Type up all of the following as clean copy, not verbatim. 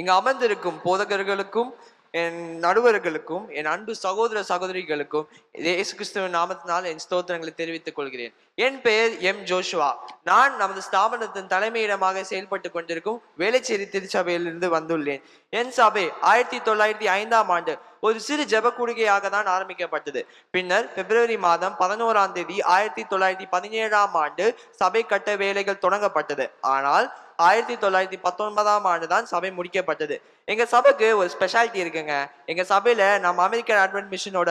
இங்கு அமர்ந்திருக்கும் போதகர்களுக்கும் என் நடுவர்களுக்கும் என் அன்பு சகோதர சகோதரிகளுக்கும் இயேசு கிறிஸ்துவின் நாமத்தினால் என் ஸ்தோத்திரங்களை தெரிவித்துக் கொள்கிறேன். என் பெயர் எம் ஜோஷுவா. நான் நமது ஸ்தாபனத்தின் தலைமையிடமாக செயல்பட்டு கொண்டிருக்கும் வேளச்சேரி திருச்சபையிலிருந்து வந்துள்ளேன். என் சபை 1905 ஒரு சிறு ஜெப கூடுகையாக தான் ஆரம்பிக்கப்பட்டது. பின்னர் பிப்ரவரி மாதம் 11 1917 சபை கட்ட வேலைகள் தொடங்கப்பட்டது. ஆனால் 1919 தான் சபை முடிக்கப்பட்டது. எங்க சபைக்கு ஒரு ஸ்பெஷாலிட்டி இருக்குங்க. எங்க சபையில நம்ம அமெரிக்கன் அட்வென்ட் மிஷனோட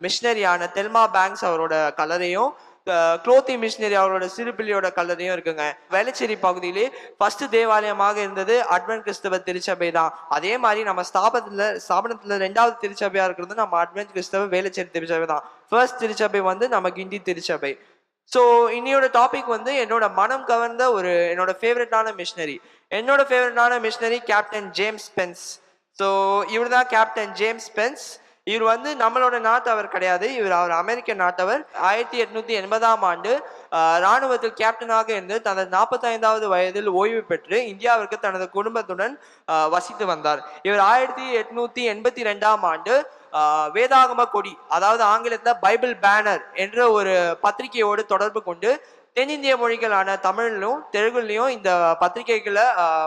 மிஷனரியான தெல்மா பேங்க்ஸ் அவரோட கலரையும் குளோத்தி மிஷனரி அவரோட சிறுபிள்ளையோட கல்லறையும் இருக்குங்க. வேளச்சேரி பகுதியிலே ஃபர்ஸ்ட் தேவாலயமாக இருந்தது அட்வென்ட் கிறிஸ்தவ திருச்சபை தான். அதே மாதிரி நம்ம ஸ்தாபனத்துல 2வது திருச்சபையா இருக்கிறது நம்ம அட்வென்ட் கிறிஸ்தவ வேளச்சேரி திருச்சபை தான். ஃபர்ஸ்ட் திருச்சபை நம்ம கிண்டி திருச்சபை. ஸோ இன்னையோட டாபிக் என்னோட மனம் கவர்ந்த என்னோட ஃபேவரட்டான மிஷனரி. என்னோட ஃபேவரட்டான missionary captain James spends. So இவர் தான் கேப்டன் ஜேம்ஸ் ஸ்பென்ஸ். இவர் நம்மளோட நாட்டவர் கிடையாது. அவர் அமெரிக்க நாட்டவர். 1880 இராணுவத்தில் கேப்டனாக இருந்து தனது 45வது வயதில் ஓய்வு பெற்று இந்தியாவிற்கு தனது குடும்பத்துடன் வசித்து வந்தார். இவர் 1882 வேதாகம கொடி, அதாவது ஆங்கிலத்தில் பைபிள் பேனர் என்ற ஒரு பத்திரிகையோடு தொடர்பு கொண்டு தென்னிந்திய மொழிகளான தமிழிலும் தெலுங்குலையும் இந்த பத்திரிகைகளை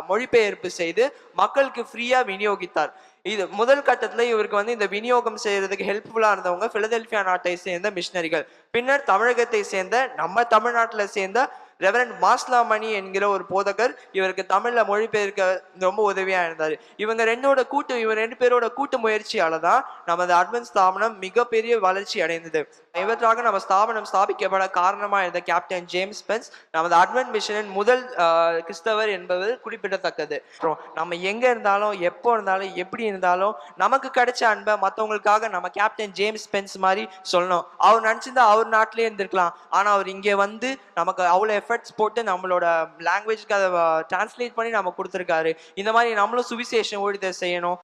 மொழிபெயர்ப்பு செய்து மக்களுக்கு ஃப்ரீயா விநியோகித்தார். இது முதல் கட்டத்துல இவருக்கு இந்த விநியோகம் செய்யறதுக்கு ஹெல்ப்ஃபுல்லா இருந்தவங்க பிலடெல்பியா நாட்டை சேர்ந்த மிஷனரிகள். பின்னர் தமிழகத்தை சேர்ந்த நம்ம தமிழ்நாட்டுல சேர்ந்த ரெவரண்ட் மாஸ்லாமணி என்கிற ஒரு போதகர் இவருக்கு தமிழ்ல மொழிபெயர்க்க ரொம்ப உதவியா இருந்தாரு. இவங்க ரெண்டு பேரோட கூட்டு முயற்சியால தான் நமது அட்வென்ட் ஸ்தாபனம் மிகப்பெரிய வளர்ச்சி அடைந்தது. இவற்றாக நம்ம ஸ்தாபனம் ஸ்தாபிக்கப்பட காரணமா இருந்த கேப்டன் ஜேம்ஸ் ஸ்பென்ஸ் நமது அட்வென்ட் மிஷனின் முதல் கிறிஸ்தவர் என்பது குறிப்பிடத்தக்கது. நம்ம எங்க இருந்தாலும் எப்போ இருந்தாலும் எப்படி இருந்தாலும் நமக்கு கிடைச்ச அன்பை மற்றவங்களுக்காக நம்ம கேப்டன் ஜேம்ஸ் ஸ்பென்ஸ் மாதிரி சொல்லணும். அவர் நினைச்சிருந்தா அவர் நாட்டிலே இருந்திருக்கலாம். ஆனா அவர் இங்கே நமக்கு அவ்வளவு எஃபர்ட்ஸ் போட்டு நம்மளோட லாங்குவேஜ்க்கு அதை டிரான்ஸ்லேட் பண்ணி நம்ம கொடுத்துருக்காரு. இந்த மாதிரி நம்மளும் சுவிசேஷம் ஊழியத்தை செய்யணும்.